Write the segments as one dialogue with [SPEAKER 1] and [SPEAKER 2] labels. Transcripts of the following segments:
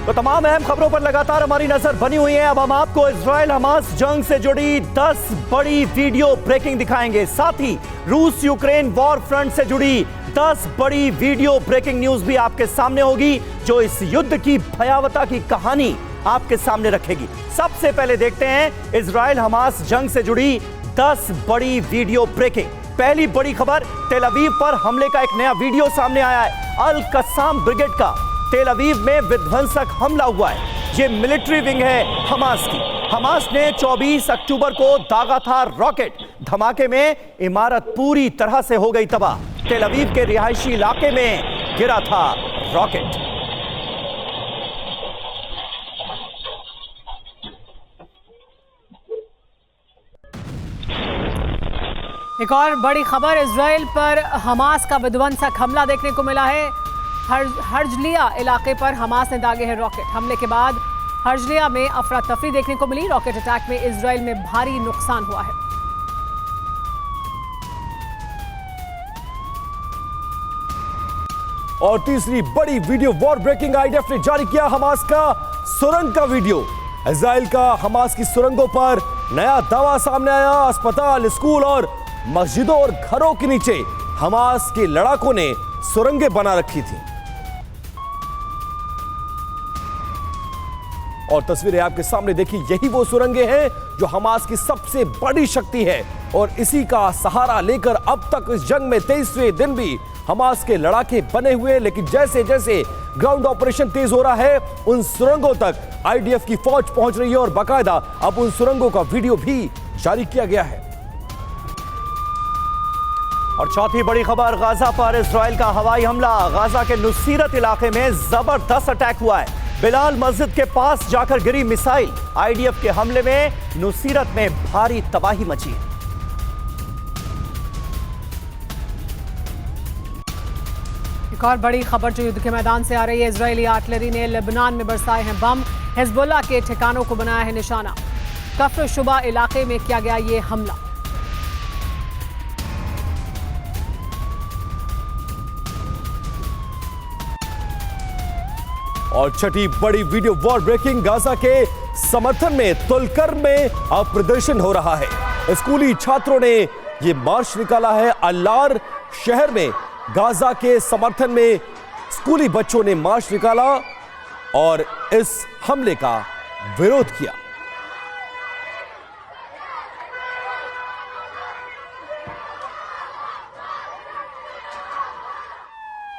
[SPEAKER 1] तो तमाम अहम खबरों पर लगातार हमारी नजर बनी हुई है। अब हम आपको इजराइल हमास जंग से जुड़ी 10 बड़ी वीडियो ब्रेकिंग दिखाएंगे। साथ ही रूस यूक्रेन वॉर फ्रंट से जुड़ी 10 बड़ी वीडियो ब्रेकिंग न्यूज भी आपके सामने होगी, जो इस युद्ध की भयावता की कहानी आपके सामने रखेगी। सबसे पहले देखते हैं इजराइल हमास जंग से जुड़ी 10 बड़ी वीडियो ब्रेकिंग। पहली बड़ी खबर, तेल अवीव पर हमले का एक नया वीडियो सामने आया है। अल कस्साम ब्रिगेड का तेल अवीव में विध्वंसक हमला हुआ है। ये मिलिट्री विंग है हमास की। हमास ने 24 अक्टूबर को दागा था रॉकेट। धमाके में इमारत पूरी तरह से हो गई तबाह। तेल अवीव के रिहायशी इलाके में गिरा था रॉकेट।
[SPEAKER 2] एक और बड़ी खबर, इजराइल पर हमास का विध्वंसक हमला देखने को मिला है। हर्जलिया इलाके पर हमास ने दागे हैं रॉकेट। हमले के बाद हर्जलिया में अफरा तफरी देखने को मिली। रॉकेट अटैक में इजराइल में भारी नुकसान हुआ है।
[SPEAKER 3] और तीसरी बड़ी वीडियो वॉर ब्रेकिंग आईडीएफ ने जारी किया हमास का सुरंग का वीडियो। इजराइल का हमास की सुरंगों पर नया दावा सामने आया। अस्पताल, स्कूल और मस्जिदों और घरों के नीचे हमास के लड़ाकों ने सुरंगें बना रखी थी। और तस्वीरें आपके सामने देखिए, यही वो सुरंगें हैं जो हमास की सबसे बड़ी शक्ति है। और इसी का सहारा लेकर अब तक इस जंग में 23वें दिन भी हमास के लड़ाके बने हुए। लेकिन जैसे जैसे ग्राउंड ऑपरेशन तेज हो रहा है, उन सुरंगों तक आईडीएफ की फौज पहुंच रही है और बाकायदा अब उन सुरंगों का वीडियो भी जारी किया गया है।
[SPEAKER 1] और चौथी बड़ी खबर, गाजा पर इजराइल का हवाई हमला। गाजा के नुसीरत इलाके में जबरदस्त अटैक हुआ है। बिलाल मस्जिद के पास जाकर गिरी मिसाइल। आईडीएफ के हमले में नुसीरत में भारी तबाही मची है।
[SPEAKER 2] एक और बड़ी खबर जो युद्ध के मैदान से आ रही है, इजरायली आर्टिलरी ने लेबनान में बरसाए हैं बम। हिजबुल्लाह के ठिकानों को बनाया है निशाना। कफ्र शुबा इलाके में किया गया ये हमला।
[SPEAKER 3] और छठी बड़ी वीडियो वॉर ब्रेकिंग, गाजा के समर्थन में तुलकर में अब प्रदर्शन हो रहा है। स्कूली छात्रों ने यह मार्च निकाला है। अल्लार शहर में गाजा के समर्थन में स्कूली बच्चों ने मार्च निकाला और इस हमले का विरोध किया।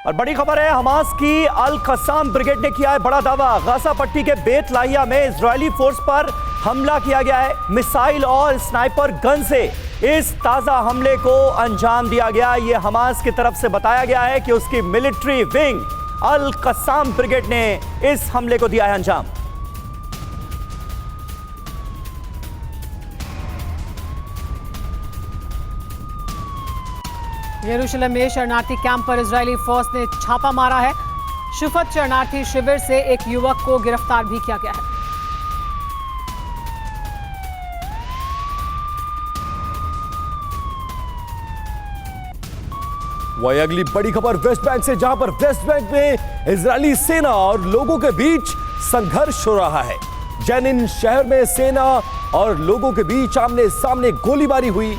[SPEAKER 1] और बड़ी खबर है, हमास की अल कस्साम ब्रिगेड ने किया है बड़ा दावा। गाजा पट्टी के बेत लाहिया में इजरायली फोर्स पर हमला किया गया है। मिसाइल और स्नाइपर गन से इस ताजा हमले को अंजाम दिया गया। यह हमास की तरफ से बताया गया है कि उसकी मिलिट्री विंग अल कस्साम ब्रिगेड ने इस हमले को दिया है अंजाम।
[SPEAKER 2] यरूशलेम में शरणार्थी कैंप पर इजरायली फौज ने छापा मारा है। शुफत शरणार्थी शिविर से एक युवक को गिरफ्तार भी किया गया है।
[SPEAKER 3] वही अगली बड़ी खबर वेस्ट बैंक से, जहां पर वेस्ट बैंक में इजरायली सेना और लोगों के बीच संघर्ष हो रहा है। जेनिन शहर में सेना और लोगों के बीच आमने सामने गोलीबारी हुई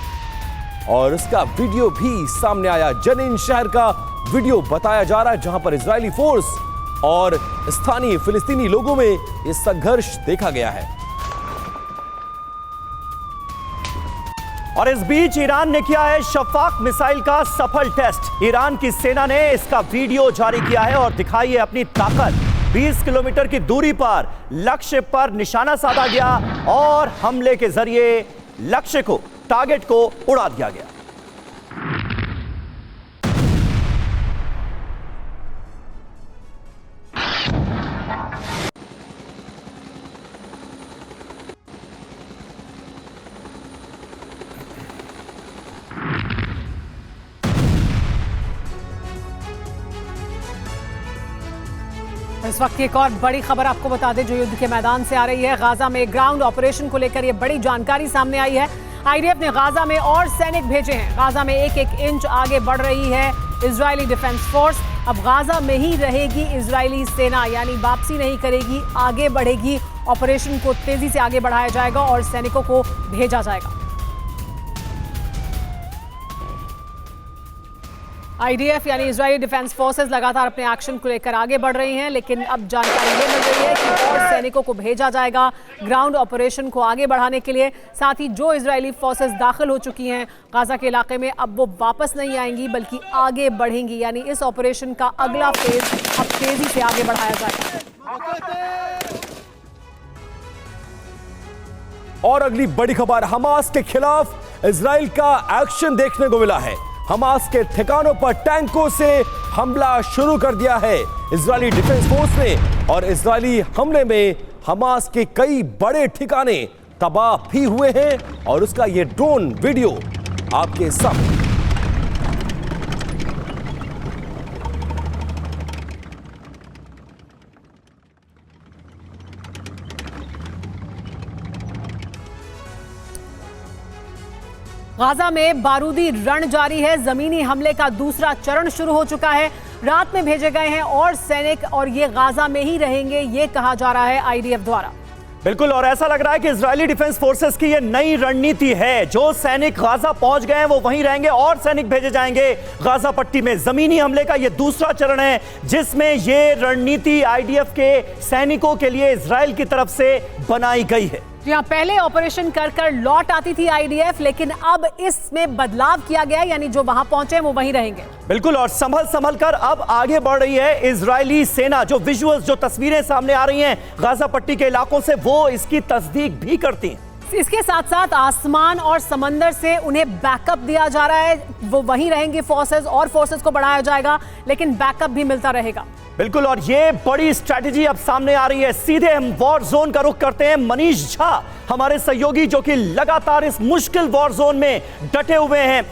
[SPEAKER 3] और इसका वीडियो भी सामने आया। जेनिन शहर का वीडियो बताया जा रहा है, जहां पर इजरायली फोर्स और स्थानीय फिलिस्तीनी लोगों में यह संघर्ष देखा गया है।
[SPEAKER 1] और इस बीच ईरान ने किया है शफाक मिसाइल का सफल टेस्ट। ईरान की सेना ने इसका वीडियो जारी किया है और दिखाई है अपनी ताकत। 20 किलोमीटर की दूरी पर लक्ष्य पर निशाना साधा गया और हमले के जरिए लक्ष्य को, टारगेट को उड़ा दिया गया।
[SPEAKER 2] इस वक्त एक और बड़ी खबर आपको बता दें जो युद्ध के मैदान से आ रही है। गाजा में ग्राउंड ऑपरेशन को लेकर यह बड़ी जानकारी सामने आई है। आईडीएफ ने गाजा में और सैनिक भेजे हैं। गाजा में एक एक इंच आगे बढ़ रही है इजरायली डिफेंस फोर्स। अब गाजा में ही रहेगी इजरायली सेना, यानी वापसी नहीं करेगी, आगे बढ़ेगी। ऑपरेशन को तेजी से आगे बढ़ाया जाएगा और सैनिकों को भेजा जाएगा। आईडीएफ यानी इजरायली डिफेंस फोर्सेस लगातार अपने एक्शन को लेकर आगे बढ़ रही हैं, लेकिन अब जानकारी ये मिल रही है कि और सैनिकों को भेजा जाएगा ग्राउंड ऑपरेशन को आगे बढ़ाने के लिए। साथ ही जो इजरायली फोर्सेस दाखिल हो चुकी हैं गाजा के इलाके में, अब वो वापस नहीं आएंगी बल्कि आगे बढ़ेंगी, यानी इस ऑपरेशन का अगला फेज अब तेजी से आगे बढ़ाया जाएगा।
[SPEAKER 3] और अगली बड़ी खबर, हमास के खिलाफ इजराइल का एक्शन देखने को मिला है। हमास के ठिकानों पर टैंकों से हमला शुरू कर दिया है इजरायली डिफेंस फोर्स ने, और इजरायली हमले में हमास के कई बड़े ठिकाने तबाह भी हुए हैं, और उसका ये ड्रोन वीडियो आपके सामने।
[SPEAKER 2] गाजा में बारूदी रण जारी है। जमीनी हमले का दूसरा चरण शुरू हो चुका है। रात में भेजे गए हैं और सैनिक, और ये गाजा में ही रहेंगे, ये कहा जा रहा है आईडीएफ द्वारा।
[SPEAKER 1] बिल्कुल, और ऐसा लग रहा है कि इजरायली डिफेंस फोर्सेस की ये नई रणनीति है। जो सैनिक गाजा पहुंच गए हैं वो वहीं रहेंगे और सैनिक भेजे जाएंगे गाजा पट्टी में। जमीनी हमले का ये दूसरा चरण है जिसमें ये रणनीति आईडीएफ के सैनिकों के लिए इजराइल की तरफ से बनाई गई है।
[SPEAKER 2] यहाँ पहले ऑपरेशन कर लौट आती थी आईडीएफ, लेकिन अब इसमें बदलाव किया गया, यानी जो वहां पहुंचे वो वहीं रहेंगे।
[SPEAKER 1] बिल्कुल, और संभल कर अब आगे बढ़ रही है इजरायली सेना। जो विजुअल्स, जो तस्वीरें सामने आ रही हैं गाजा पट्टी के इलाकों से, वो इसकी तस्दीक भी करती हैं।
[SPEAKER 2] इसके साथ साथ आसमान और समंदर से उन्हें बैकअप दिया जा रहा है। वो वहीं रहेंगे फोर्सेस, और फोर्सेस को बढ़ाया जाएगा, लेकिन बैकअप भी मिलता रहेगा।
[SPEAKER 1] बिल्कुल, और ये बड़ी स्ट्रैटेजी अब सामने आ रही है। सीधे हम वॉर जोन का रुख करते हैं। मनीष झा हमारे सहयोगी, जो कि लगातार इस मुश्किल वॉर जोन में डटे हुए हैं,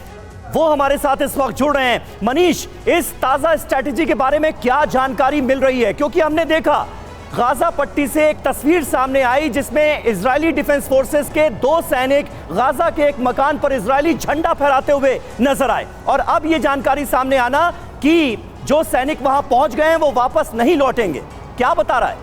[SPEAKER 1] वो हमारे साथ इस वक्त जुड़ रहे हैं। मनीष, इस ताजा स्ट्रैटेजी के बारे में क्या जानकारी मिल रही है? क्योंकि हमने देखा गाजा पट्टी से एक तस्वीर सामने आई जिसमें इजरायली डिफेंस फोर्सेस के 2 सैनिक गाजा के एक मकान पर इजरायली झंडा फहराते हुए नजर आए, और अब ये जानकारी सामने आना कि जो सैनिक वहां पहुंच गए हैं वो वापस नहीं लौटेंगे। क्या बता रहा है?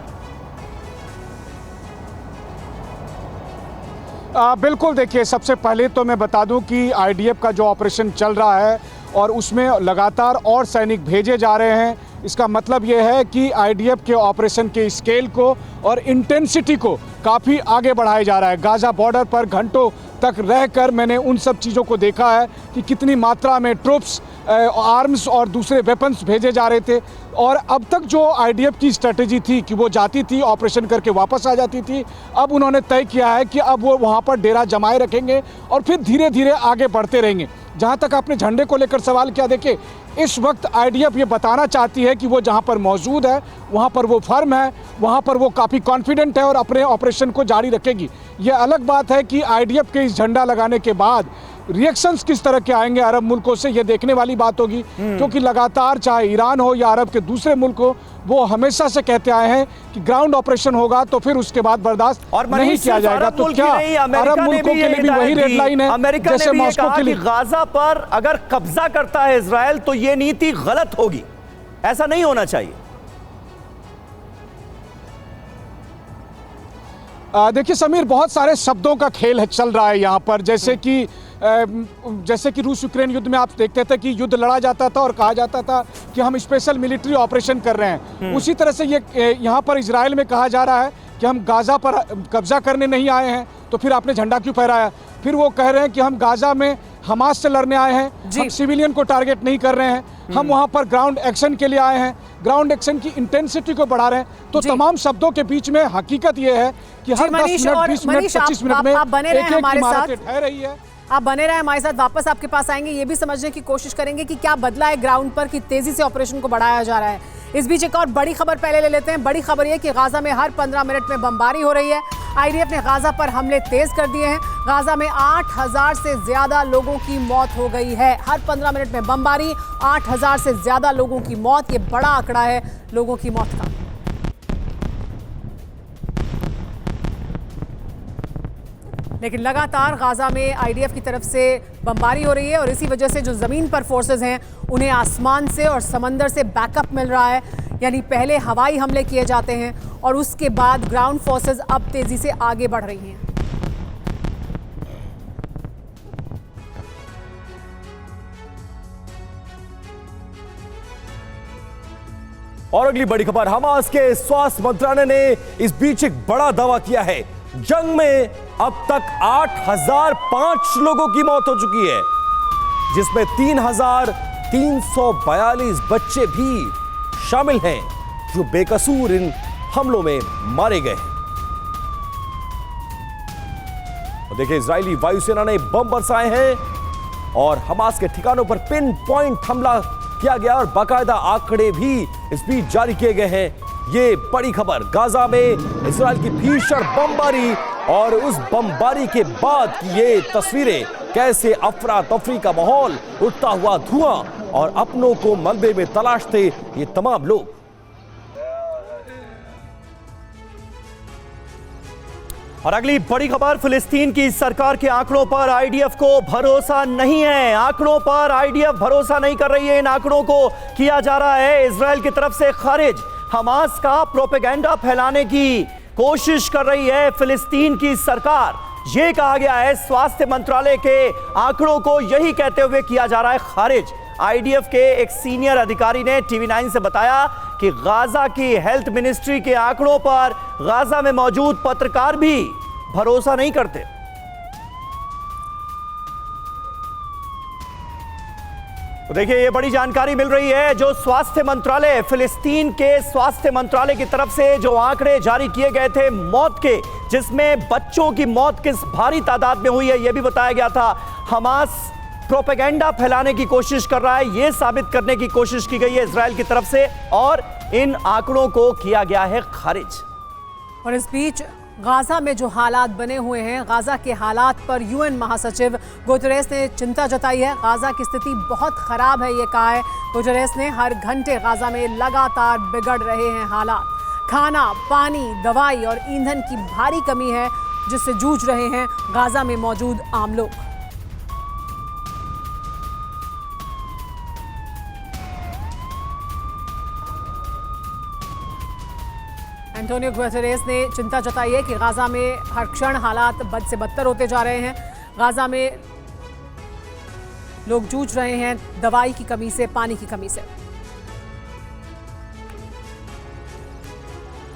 [SPEAKER 4] बिल्कुल, देखिए, सबसे पहले तो मैं बता दूं कि आईडीएफ का जो ऑपरेशन चल रहा है और उसमें लगातार और सैनिक भेजे जा रहे हैं। इसका मतलब ये है कि आईडीएफ के ऑपरेशन के स्केल को और इंटेंसिटी को काफ़ी आगे बढ़ाया जा रहा है। गाजा बॉर्डर पर घंटों तक रहकर मैंने उन सब चीज़ों को देखा है कि कितनी मात्रा में ट्रुप्स, आर्म्स और दूसरे वेपन्स भेजे जा रहे थे। और अब तक जो आईडीएफ की स्ट्रेटेजी थी कि वो जाती थी, ऑपरेशन करके वापस आ जाती थी, अब उन्होंने तय किया है कि अब वो वहाँ पर डेरा जमाए रखेंगे और फिर धीरे धीरे आगे बढ़ते रहेंगे। जहाँ तक आपने झंडे को लेकर सवाल किया, देखिए, इस वक्त आईडीएफ ये बताना चाहती है कि वो जहाँ पर मौजूद है वहाँ पर वो फर्म है, वहाँ पर वो काफ़ी कॉन्फिडेंट है और अपने ऑपरेशन को जारी रखेगी। ये अलग बात है कि आईडीएफ के इस झंडा लगाने के बाद रिएक्शंस किस तरह के आएंगे अरब मुल्कों से, ये देखने वाली बात होगी। क्योंकि लगातार चाहे ईरान हो या अरब के दूसरे मुल्क हो, वो हमेशा से कहते आए हैं कि ग्राउंड ऑपरेशन होगा तो फिर उसके बाद बर्दाश्त नहीं किया जाएगा। तो क्या अरब मुल्कों के लिए भी वही रेड लाइन है?
[SPEAKER 1] अमेरिका ने भी कहा कि गाजा पर अगर कब्जा करता है इजराइल तो ये नीति गलत होगी, ऐसा नहीं होना चाहिए।
[SPEAKER 4] देखिए समीर, बहुत सारे शब्दों का खेल चल रहा है यहाँ पर। जैसे कि रूस यूक्रेन युद्ध में आप देखते थे कि युद्ध लड़ा जाता था और कहा जाता था कि हम स्पेशल मिलिट्री ऑपरेशन कर रहे हैं। उसी तरह से ये यहाँ पर इजराइल में कहा जा रहा है कि हम गाजा पर कब्जा करने नहीं आए हैं, तो फिर आपने झंडा क्यों फहराया? फिर वो कह रहे हैं कि हम गाजा में हमास से लड़ने आए हैं, हम सिविलियन को टारगेट नहीं कर रहे हैं, हम वहाँ पर ग्राउंड एक्शन के लिए आए हैं, ग्राउंड एक्शन की इंटेंसिटी को बढ़ा रहे हैं। तो तमाम शब्दों के बीच में हकीकत ये है कि हर 10 मिनट, 20 मिनट, 25 मिनट में एक इमारत ठहर रही है।
[SPEAKER 2] आप बने रहे हमारे साथ, वापस आपके पास आएंगे, ये भी समझने की कोशिश करेंगे कि क्या बदला है ग्राउंड पर, कि तेजी से ऑपरेशन को बढ़ाया जा रहा है। इस बीच एक और बड़ी खबर पहले ले लेते हैं। बड़ी खबर ये कि गाजा में हर 15 मिनट में बमबारी हो रही है। आईडीएफ ने गाजा पर हमले तेज कर दिए हैं। गाजा में 8000 से ज्यादा लोगों की मौत हो गई है। हर 15 मिनट में बमबारी, 8000 से ज्यादा लोगों की मौत, ये बड़ा आंकड़ा है लोगों की मौत का। लेकिन लगातार गाजा में आईडीएफ की तरफ से बमबारी हो रही है और इसी वजह से जो ज़मीन पर फोर्सेस हैं उन्हें आसमान से और समंदर से बैकअप मिल रहा है। यानी पहले हवाई हमले किए जाते हैं और उसके बाद ग्राउंड फोर्सेस अब तेज़ी से आगे बढ़ रही हैं।
[SPEAKER 3] और अगली बड़ी खबर, हमास के स्वास्थ्य मंत्रालय ने इस बीच एक बड़ा दावा किया है। जंग में अब तक 8005 लोगों की मौत हो चुकी है, जिसमें 3342 बच्चे भी शामिल हैं जो बेकसूर इन हमलों में मारे गए हैं। और देखिए, इजरायली वायुसेना ने बम बरसाए हैं और हमास के ठिकानों पर पिन पॉइंट हमला किया गया और बाकायदा आंकड़े भी इस बीच जारी किए गए हैं। ये बड़ी खबर, गाजा में इजराइल की भीषण बमबारी और उस बमबारी के बाद की ये तस्वीरें, कैसे अफरा तफरी का माहौल, उठता हुआ धुआं और अपनों को मलबे में तलाशते ये तमाम लोग।
[SPEAKER 1] और अगली बड़ी खबर, फिलिस्तीन की सरकार के आंकड़ों पर आईडीएफ को भरोसा नहीं है। आंकड़ों पर आईडीएफ भरोसा नहीं कर रही है। इन आंकड़ों को किया जा रहा है इजराइल की तरफ से खारिज। हमास का प्रोपेगेंडा फैलाने की कोशिश कर रही है फिलिस्तीन की सरकार। यह कहा गया है, स्वास्थ्य मंत्रालय के आंकड़ों को यही कहते हुए किया जा रहा है खारिज। आईडीएफ के एक सीनियर अधिकारी ने टीवी 9 से बताया कि गाजा की हेल्थ मिनिस्ट्री के आंकड़ों पर गाजा में मौजूद पत्रकार भी भरोसा नहीं करते। तो देखिए, ये बड़ी जानकारी मिल रही है। जो स्वास्थ्य मंत्रालय, फिलिस्तीन के स्वास्थ्य मंत्रालय की तरफ से जो आंकड़े जारी किए गए थे मौत के, जिसमें बच्चों की मौत किस भारी तादाद में हुई है यह भी बताया गया था। हमास प्रोपेगेंडा फैलाने की कोशिश कर रहा है, यह साबित करने की कोशिश की गई है इजराइल की तरफ से और इन आंकड़ों को किया गया है खारिज।
[SPEAKER 2] और इस बीच गाजा में जो हालात बने हुए हैं, गाजा के हालात पर यूएन महासचिव गुतेरेस ने चिंता जताई है। गाजा की स्थिति बहुत खराब है, ये कहा है गुतेरेस ने। हर घंटे गाजा में लगातार बिगड़ रहे हैं हालात। खाना, पानी, दवाई और ईंधन की भारी कमी है जिससे जूझ रहे हैं गाजा में मौजूद आम लोग। एंटोनियो गुतेरेस ने चिंता जताई है कि गाजा में हर क्षण हालात बद से बदतर होते जा रहे हैं। गाजा में लोग जूझ रहे हैं दवाई की कमी से, पानी की कमी से।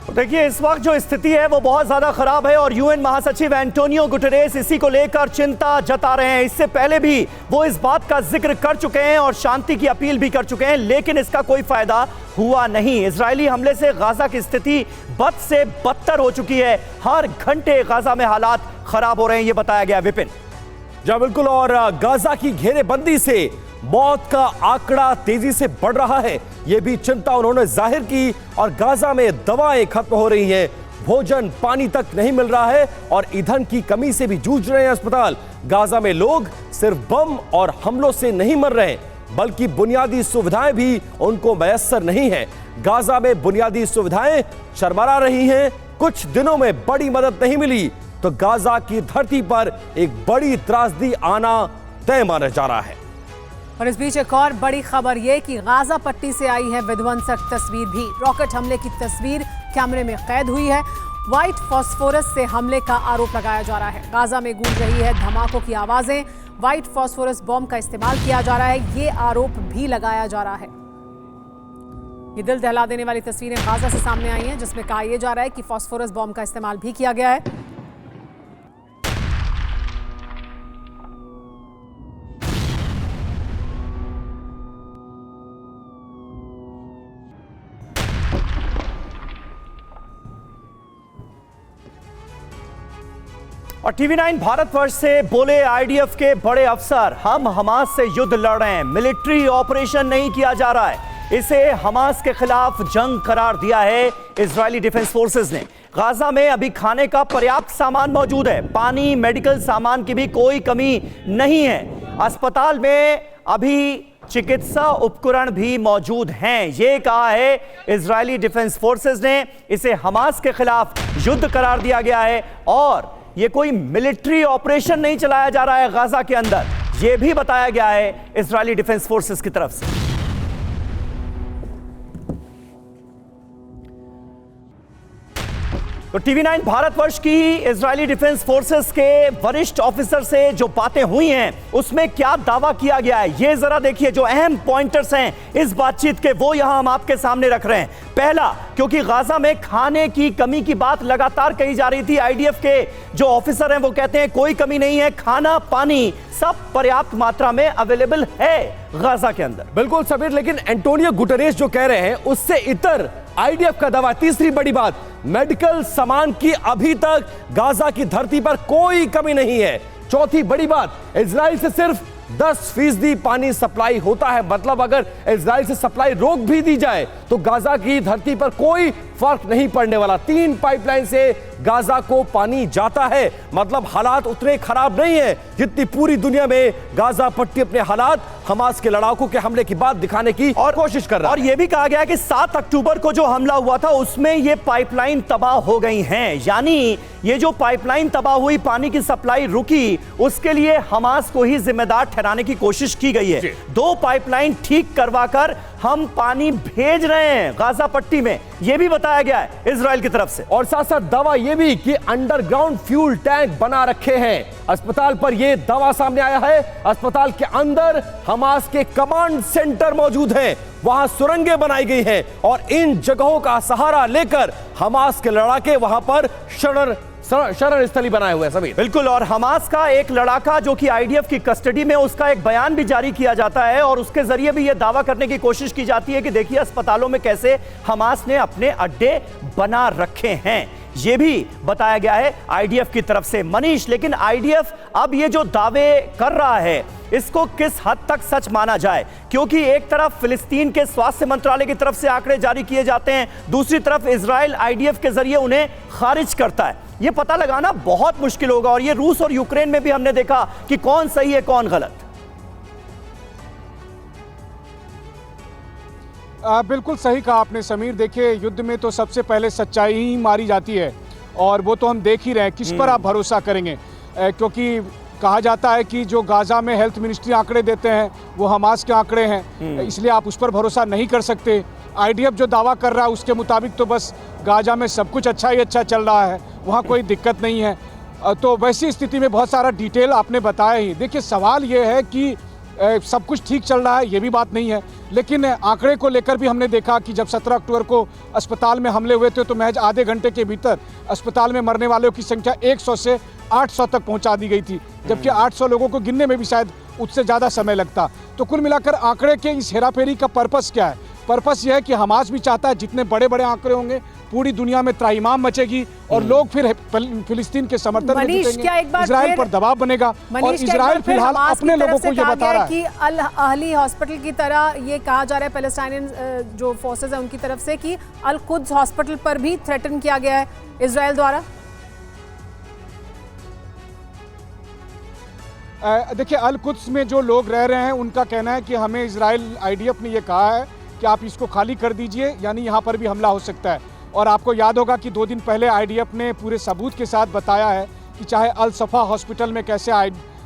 [SPEAKER 1] देखिए, इस वक्त जो स्थिति है वो बहुत ज्यादा खराब है और यूएन महासचिव एंटोनियो गुटेरेस इसी को लेकर चिंता जता रहे हैं। इससे पहले भी वो इस बात का जिक्र कर चुके हैं और शांति की अपील भी कर चुके हैं, लेकिन इसका कोई फायदा हुआ नहीं। इजरायली हमले से गाजा की स्थिति बद से बदतर हो चुकी है। हर घंटे गाजा में हालात खराब हो रहे हैं, ये बताया गया विपिन।
[SPEAKER 3] जी बिल्कुल, और गाजा की घेरेबंदी से मौत का आंकड़ा तेजी से बढ़ रहा है, यह भी चिंता उन्होंने जाहिर की। और गाजा में दवाएं खत्म हो रही हैं, भोजन पानी तक नहीं मिल रहा है और ईंधन की कमी से भी जूझ रहे हैं अस्पताल। गाजा में लोग सिर्फ बम और हमलों से नहीं मर रहे, बल्कि बुनियादी सुविधाएं भी उनको मैसर नहीं है। गाजा में बुनियादी सुविधाएं चरमरा रही हैं। कुछ दिनों में बड़ी मदद नहीं मिली तो गाजा की धरती पर एक बड़ी त्रासदी आना तय माना जा रहा है।
[SPEAKER 2] और इस बीच एक और बड़ी खबर ये कि गाजा पट्टी से आई है विध्वंसक तस्वीर भी। रॉकेट हमले की तस्वीर कैमरे में कैद हुई है। व्हाइट फास्फोरस से हमले का आरोप लगाया जा रहा है। गाजा में गूंज रही है धमाकों की आवाजें। व्हाइट फास्फोरस बॉम्ब का इस्तेमाल किया जा रहा है, ये आरोप भी लगाया जा रहा है। ये दिल दहला देने वाली तस्वीरें गाजा से सामने आई हैं, जिसमें कहा यह जा रहा है कि फास्फोरस बॉम्ब का इस्तेमाल भी किया गया है।
[SPEAKER 1] और टीवी 9 भारतवर्ष से बोले आईडीएफ के बड़े अफसर, हम हमास से युद्ध लड़ रहे हैं, मिलिट्री ऑपरेशन नहीं किया जा रहा है। इसे हमास के खिलाफ जंग करार दिया है इजरायली डिफेंस फोर्सेस ने। गाजा में अभी खाने का पर्याप्त सामान मौजूद है, पानी, मेडिकल सामान की भी कोई कमी नहीं है। अस्पताल में अभी चिकित्सा उपकरण भी मौजूद हैं, ये कहा है इजरायली डिफेंस फोर्सेस ने। इसे हमास के खिलाफ युद्ध करार दिया गया है और ये कोई मिलिट्री ऑपरेशन नहीं चलाया जा रहा है गाजा के अंदर, ये भी बताया गया है इजरायली डिफेंस फोर्सेस की तरफ से। तो टीवी 9 भारतवर्ष की इजरायली डिफेंस फोर्सेस के वरिष्ठ ऑफिसर से जो बातें हुई हैं उसमें क्या दावा किया गया है, ये जरा देखिए। जो अहम पॉइंटर्स हैं इस बातचीत के वो यहां हम आपके सामने रख रहे हैं। पहला, क्योंकि गाजा में खाने की कमी की बात लगातार कही जा रही थी, आईडीएफ के जो ऑफिसर हैं वो कहते हैं कोई कमी नहीं है, खाना पानी सब पर्याप्त मात्रा में अवेलेबल है गाजा के अंदर।
[SPEAKER 3] बिल्कुल समीर, लेकिन एंटोनियो गुटेरेस जो कह रहे हैं उससे इतर आईडीएफ का दावा। तीसरी बड़ी बात, मेडिकल सामान की अभी तक गाजा की धरती पर कोई कमी नहीं है। चौथी बड़ी बात, इजराइल से सिर्फ 10% पानी सप्लाई होता है, मतलब अगर इजराइल से सप्लाई रोक भी दी जाए तो गाजा की धरती पर कोई फर्क नहीं पड़ने वाला। 3 पाइपलाइन से गाजा को पानी जाता है, मतलब हालात उतने खराब नहीं है जितनी पूरी दुनिया में गाजा पट्टी अपने हालात हमास के लड़ाकों के हमले की बात दिखाने की कोशिश कर रहा है।
[SPEAKER 1] और यह भी कहा गया कि 7 अक्टूबर को जो हमला हुआ था उसमें ये पाइपलाइन तबाह हो गई हैं, यानी ये जो पाइपलाइन तबाह हुई, पानी की सप्लाई रुकी, उसके लिए हमास को ही जिम्मेदार ठहराने की कोशिश की गई है। 2 पाइपलाइन ठीक करवाकर हम पानी भेज रहे हैं गाजा पट्टी में, यह भी बताया गया है इजराइल की तरफ से।
[SPEAKER 3] और साथ साथ दावा यह भी कि अंडरग्राउंड फ्यूल टैंक बना रखे हैं अस्पताल पर, यह दावा सामने आया है। अस्पताल के अंदर हमास के कमांड सेंटर मौजूद हैं, वहां सुरंगें बनाई गई हैं और इन जगहों का सहारा लेकर हमास के लड़ाके वहां पर शरण स्थली बनाए हुए हैं समीर।
[SPEAKER 1] बिल्कुल, और हमास का एक लड़ाका जो कि आईडीएफ की कस्टडी में, उसका एक बयान भी जारी किया जाता है और उसके जरिए भी यह दावा करने की कोशिश की जाती है कि देखिए अस्पतालों में कैसे हमास ने अपने अड्डे बना रखे हैं, यह भी बताया गया है आईडीएफ की तरफ से। मनीष, लेकिन आईडीएफ अब ये जो दावे कर रहा है इसको किस हद तक सच माना जाए, क्योंकि एक तरफ फिलिस्तीन के स्वास्थ्य मंत्रालय की तरफ से आंकड़े जारी किए जाते हैं, दूसरी तरफ इजराइल आईडीएफ के जरिए उन्हें खारिज करता है। यह पता लगाना बहुत मुश्किल होगा और यह रूस और यूक्रेन में भी हमने देखा कि कौन सही है कौन गलत।
[SPEAKER 4] बिल्कुल सही कहा आपने समीर। देखिए, युद्ध में तो सबसे पहले सच्चाई ही मारी जाती है और वो तो हम देख ही रहे हैं। किस पर आप भरोसा करेंगे, क्योंकि कहा जाता है कि जो गाजा में हेल्थ मिनिस्ट्री आंकड़े देते हैं वो हमास के आंकड़े हैं, इसलिए आप उस पर भरोसा नहीं कर सकते। आईडीएफ जो दावा कर रहा है उसके मुताबिक तो बस गाजा में सब कुछ अच्छा ही अच्छा चल रहा है, वहाँ कोई दिक्कत नहीं है। तो वैसी स्थिति में बहुत सारा डिटेल आपने बताया ही। देखिए, सवाल ये है कि सब कुछ ठीक चल रहा है, ये भी बात नहीं है, लेकिन आंकड़े को लेकर भी हमने देखा कि जब 17 अक्टूबर को अस्पताल में हमले हुए थे तो महज आधे घंटे के भीतर अस्पताल में मरने वालों की संख्या 100 से 800 तक पहुंचा दी गई थी, जबकि 800 लोगों को गिनने में भी शायद उससे ज़्यादा समय लगता। तो कुल मिलाकर आंकड़े के इस हेराफेरी का पर्पस क्या है? पर्पस यह है कि हमास भी चाहता है जितने बड़े बड़े आंकड़े होंगे पूरी दुनिया में त्राहिमाम मचेगी और लोग फिर फिलिस्तीन के समर्थन में जुटेंगे, इजराइल पर दबाव बनेगा। और इजराइल फिलहाल अपने लोगों को ये बता रहा है
[SPEAKER 2] कि अल अहली हॉस्पिटल की तरह ये कहा जा रहा है पैलेस्टाइनियन जो फोर्सेस हैं उनकी तरफ से कि अल कुद्स हॉस्पिटल पर भी थ्रेटन किया गया है इजराइल द्वारा।
[SPEAKER 4] देखिए, अल कुद्स में जो लोग रह रहे हैं उनका कहना है कि हमें इजराइल आईडीएफ ने ये कहा है कि आप इसको खाली कर दीजिए, यानी यहाँ पर भी हमला हो सकता है। और आपको याद होगा कि 2 दिन पहले आईडीएफ ने पूरे सबूत के साथ बताया है कि चाहे अल सफ़ा हॉस्पिटल में कैसे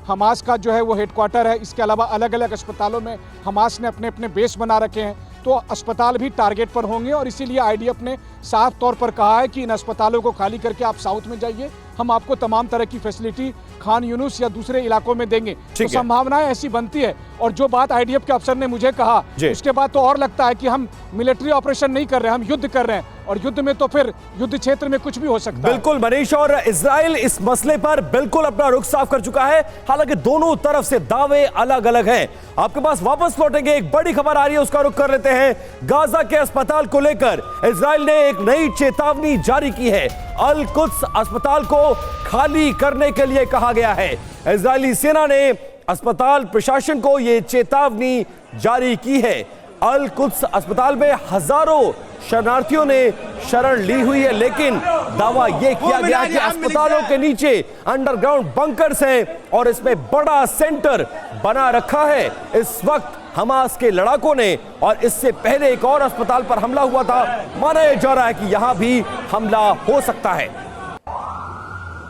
[SPEAKER 4] हमास का जो है वो हेडक्वार्टर है, इसके अलावा अलग अलग अस्पतालों में हमास ने अपने अपने बेस बना रखे हैं, तो अस्पताल भी टारगेट पर होंगे। और इसीलिए आईडीएफ ने साफ तौर पर कहा है कि इन अस्पतालों को खाली करके आप साउथ में जाइए, हम आपको तमाम तरह की फैसिलिटी खान यूनुस या दूसरे इलाकों में देंगे। तो संभावनाएं ऐसी बनती है। और जो बात आईडीएफ के अफसर ने मुझे कहा उसके बाद तो और लगता है कि हम मिलिट्री ऑपरेशन नहीं कर रहे हैं, हम युद्ध कर रहे हैं, और युद्ध में तो फिर युद्ध क्षेत्र में कुछ भी हो सकता है।
[SPEAKER 3] बिल्कुल मनीष, और इजराइल इस मसले पर बिल्कुल अपना रुख साफ कर चुका है, हालांकि दोनों तरफ से दावे अलग अलग हैं। आपके पास वापस लौटेंगे, एक बड़ी खबर आ रही है उसका रुख कर लेते हैं। गाजा के अस्पताल को लेकर इजराइल ने एक नई चेतावनी जारी की है। अल कुद्स अस्पताल को खाली करने के लिए कहा गया है। इजरायली सेना ने अस्पताल प्रशासन को यह चेतावनी जारी की है। अल कुद्स अस्पताल में हजारों शरणार्थियों ने शरण ली हुई है, लेकिन दावा यह किया गया कि अस्पतालों के नीचे अंडरग्राउंड बंकर्स हैं और इसमें बड़ा सेंटर बना रखा है इस वक्त हमास के लड़ाकों ने। और इससे पहले एक और अस्पताल पर हमला हुआ था, माना जा रहा है कि यहां भी हमला हो सकता है।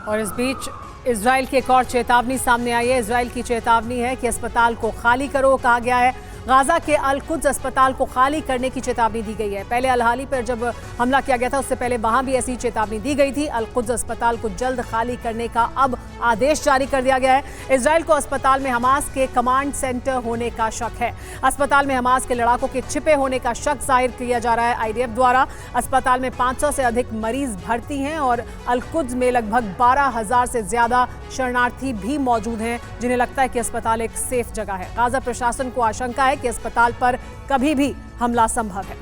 [SPEAKER 2] और इस बीच इजराइल की एक और चेतावनी सामने आई है। इजराइल की चेतावनी है कि अस्पताल को खाली करो, कहा गया है। गाजा के अल कुद्स अस्पताल को खाली करने की चेतावनी दी गई है। पहले अल हाली पर जब हमला किया गया था उससे पहले वहां भी ऐसी चेतावनी दी गई थी। अल कुद्स अस्पताल को जल्द खाली करने का अब आदेश जारी कर दिया गया है। इजराइल को अस्पताल में हमास के कमांड सेंटर होने का शक है। अस्पताल में हमास के लड़ाकों के छिपे होने का शक जाहिर किया जा रहा है आईडीएफ द्वारा। अस्पताल में 500 से अधिक मरीज भर्ती हैं और अल कुद्स में लगभग 12,000 से ज्यादा शरणार्थी भी मौजूद हैं जिन्हें लगता है कि अस्पताल एक सेफ जगह है। गाजा प्रशासन को आशंका है कि अस्पताल पर कभी भी हमला संभव है।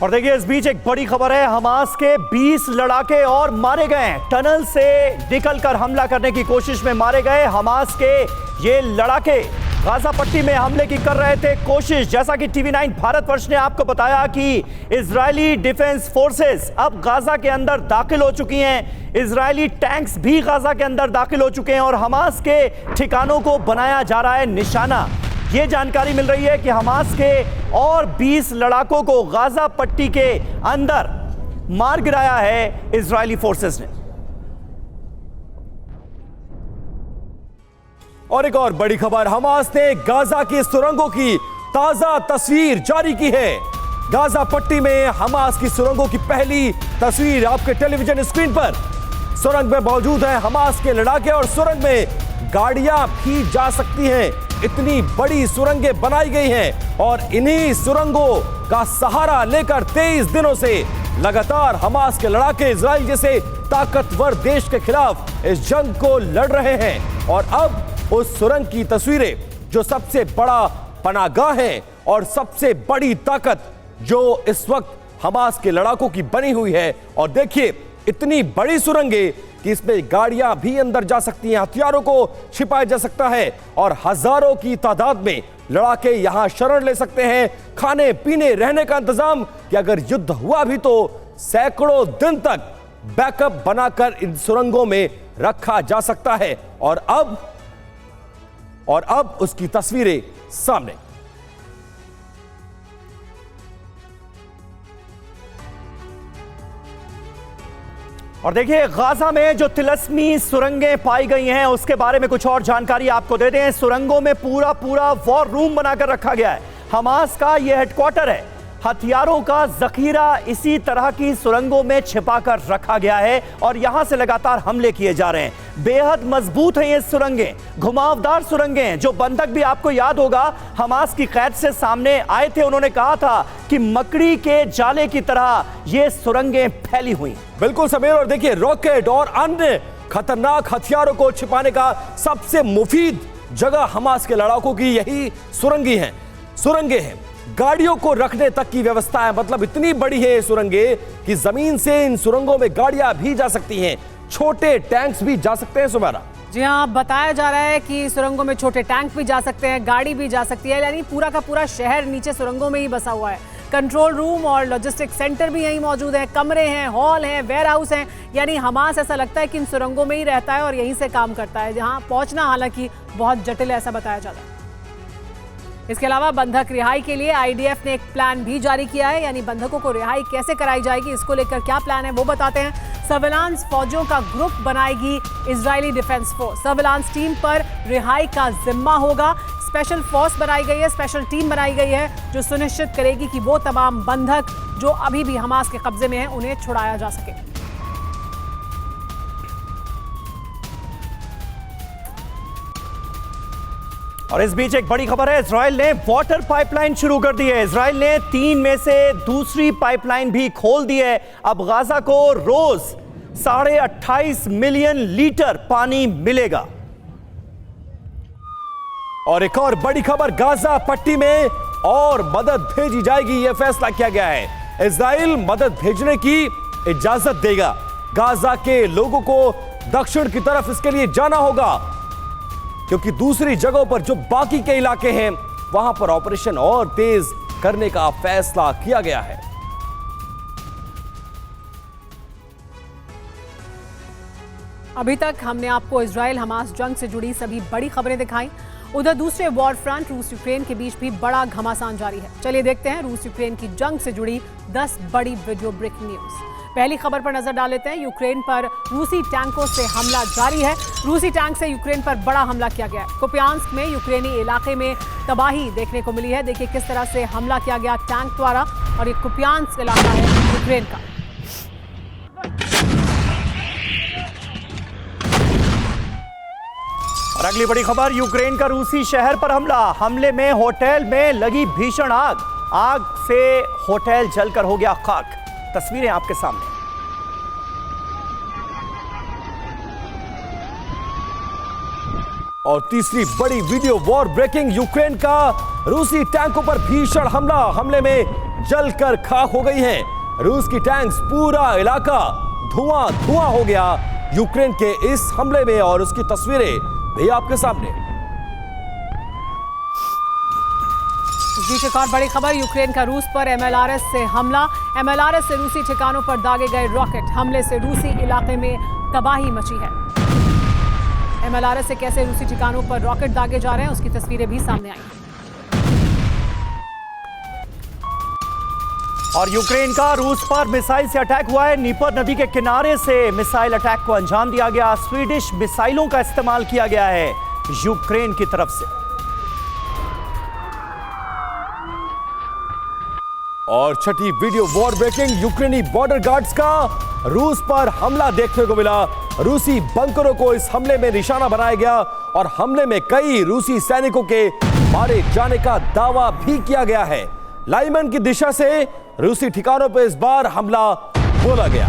[SPEAKER 1] और देखिए इस बीच एक बड़ी खबर है, हमास के 20 लड़ाके और मारे गए हैं। टनल से निकलकर हमला करने की कोशिश में मारे गए हमास के ये लड़ाके गाजा पट्टी में हमले की कर रहे थे कोशिश। जैसा कि टीवी9 भारतवर्ष ने आपको बताया कि इजरायली डिफेंस फोर्सेस अब गाजा के अंदर दाखिल हो चुकी हैं। इजरायली टैंक्स भी गाजा के अंदर दाखिल हो चुके हैं और हमास के ठिकानों को बनाया जा रहा है निशाना। ये जानकारी मिल रही है कि हमास के और 20 लड़ाकों को गाजा पट्टी के अंदर मार गिराया है इजरायली फोर्सेस ने।
[SPEAKER 3] और एक और बड़ी खबर, हमास ने गाजा की सुरंगों की ताजा तस्वीर जारी की है। गाजा पट्टी में हमास की सुरंगों की पहली तस्वीर आपके टेलीविजन स्क्रीन पर। सुरंग में मौजूद है हमास के लड़ाके और सुरंग में गाड़ियां भी जा सकती हैं। इतनी बड़ी सुरंगें बनाई गई हैं और इन्हीं सुरंगों का सहारा लेकर 23 दिनों से लगातार हमास के लड़ाके इजराइल जैसे ताकतवर देश के खिलाफ इस जंग को लड़ रहे हैं। और अब उस सुरंग की तस्वीरें जो सबसे बड़ा पनाहगाह है और सबसे बड़ी ताकत जो इस वक्त हमास के लड़ाकों की बनी हुई है। और देखिए इतनी बड़ी सुरंगें कि इसमें गाड़ियां भी अंदर जा सकती हैं, हथियारों को छिपाया जा सकता है और हजारों की तादाद में लड़ाके यहां शरण ले सकते हैं। खाने पीने रहने का इंतजाम कि अगर युद्ध हुआ भी तो सैकड़ों दिन तक बैकअप बनाकर इन सुरंगों में रखा जा सकता है। और अब उसकी तस्वीरें सामने।
[SPEAKER 1] और देखिए गाजा में जो तिलस्मी सुरंगें पाई गई हैं उसके बारे में कुछ और जानकारी आपको दे दें। सुरंगों में पूरा वॉर रूम बनाकर रखा गया है। हमास का यह हेडक्वार्टर है। हथियारों का जखीरा इसी तरह की सुरंगों में छिपाकर रखा गया है और यहां से लगातार हमले किए जा रहे हैं। बेहद मजबूत हैं ये सुरंगें, घुमावदार सुरंगें। जो बंधक भी आपको याद होगा हमास की कैद से सामने आए थे, उन्होंने कहा था कि मकड़ी के जाले की तरह ये सुरंगें फैली हुई।
[SPEAKER 3] बिल्कुल समीर, और देखिए रॉकेट और अन्य खतरनाक हथियारों को छिपाने का सबसे मुफीद जगह हमास के लड़ाकों की यही सुरंगें हैं। गाड़ियों को रखने तक की व्यवस्था है, मतलब इतनी बड़ी है ये सुरंगें कि जमीन से इन सुरंगों में गाड़ियां भी जा सकती हैं, छोटे टैंक्स भी जा सकते हैं। सुमेरा
[SPEAKER 2] जी हाँ, बताया जा रहा है कि सुरंगों में छोटे टैंक भी जा सकते हैं, गाड़ी भी जा सकती है। यानी पूरा का पूरा शहर नीचे सुरंगों में ही बसा हुआ है। कंट्रोल रूम और लॉजिस्टिक सेंटर भी यहीं मौजूद है, कमरे हैं, हॉल हैं, वेयर हाउस हैं। यानी हमास ऐसा लगता है कि इन सुरंगों में ही रहता है और यहीं से काम करता है, जहां पहुंचना हालांकि बहुत जटिल है, ऐसा बताया जाता है। इसके अलावा बंधक रिहाई के लिए आईडीएफ ने एक प्लान भी जारी किया है। यानी बंधकों को रिहाई कैसे कराई जाएगी, इसको लेकर क्या प्लान है वो बताते हैं। सर्विलांस फौजों का ग्रुप बनाएगी Israeli defence force. Surveillance team पर रिहाई का जिम्मा होगा। स्पेशल फोर्स बनाई गई है, स्पेशल टीम बनाई गई है जो सुनिश्चित करेगी कि वो तमाम बंधक जो अभी भी हमास के कब्जे में हैं उन्हें छुड़ाया जा सके।
[SPEAKER 1] और इस बीच एक बड़ी खबर है, इजराइल ने वाटर पाइपलाइन शुरू कर दी है। इजराइल ने 3 में से दूसरी पाइपलाइन भी खोल दी है। अब गाजा को रोज 28.5 मिलियन लीटर पानी मिलेगा।
[SPEAKER 3] और एक और बड़ी खबर, गाजा पट्टी में और मदद भेजी जाएगी, यह फैसला किया गया है। इजराइल मदद भेजने की इजाजत देगा। गाजा के लोगों को दक्षिण की तरफ इसके लिए जाना होगा क्योंकि दूसरी जगहों पर जो बाकी के इलाके हैं वहां पर ऑपरेशन और तेज करने का फैसला किया गया है।
[SPEAKER 2] अभी तक हमने आपको इजराइल हमास जंग से जुड़ी सभी बड़ी खबरें दिखाई उधर दूसरे वॉर फ्रंट रूस यूक्रेन के बीच भी बड़ा घमासान जारी है। चलिए देखते हैं रूस यूक्रेन की जंग से जुड़ी 10 बड़ी वीडियो ब्रेकिंग न्यूज। पहली खबर पर नजर डाल लेते हैं। यूक्रेन पर रूसी टैंकों से हमला जारी है। रूसी टैंक से यूक्रेन पर बड़ा हमला किया गया है। कुपियांस्क में यूक्रेनी इलाके में तबाही देखने को मिली है। देखिए किस तरह से हमला किया गया टैंक द्वारा, और ये कुपियांस्क इलाका है यूक्रेन का।
[SPEAKER 1] और अगली बड़ी खबर, यूक्रेन का रूसी शहर पर हमला। हमले में होटल में लगी भीषण आग से होटल जलकर हो गया खाक। तस्वीरें आपके सामने।
[SPEAKER 3] और तीसरी बड़ी वीडियो वॉर ब्रेकिंग, यूक्रेन का रूसी टैंकों पर भीषण हमला। हमले में जलकर खाक हो गई हैं रूस की टैंक्स। पूरा इलाका धुआं धुआं हो गया यूक्रेन के इस हमले में, और उसकी तस्वीरें भी आपके सामने।
[SPEAKER 2] इस बीच एक और बड़ी खबर, यूक्रेन का रूस पर एमएलआरएस से हमला। एमएलआरएस से रूसी ठिकानों पर दागे गए रॉकेट। हमले से रूसी इलाके में तबाही मची है। एमएलआरएस से कैसे रूसी ठिकानों पर रॉकेट दागे जा रहे हैं, उसकी तस्वीरें भी सामने आई हैं।
[SPEAKER 1] और यूक्रेन का रूस पर मिसाइल से अटैक हुआ है। नीपर नदी के किनारे से मिसाइल अटैक को अंजाम दिया गया। स्वीडिश मिसाइलों का इस्तेमाल किया गया है यूक्रेन की तरफ से।
[SPEAKER 3] और छठी वीडियो वॉर ब्रेकिंग, यूक्रेनी बॉर्डर गार्ड्स का रूस पर हमला देखने को मिला। रूसी बंकरों को इस हमले में निशाना बनाया गया, और हमले में कई रूसी सैनिकों के मारे जाने का दावा भी किया गया है। लाइमन की दिशा से रूसी ठिकानों पर इस बार हमला बोला गया।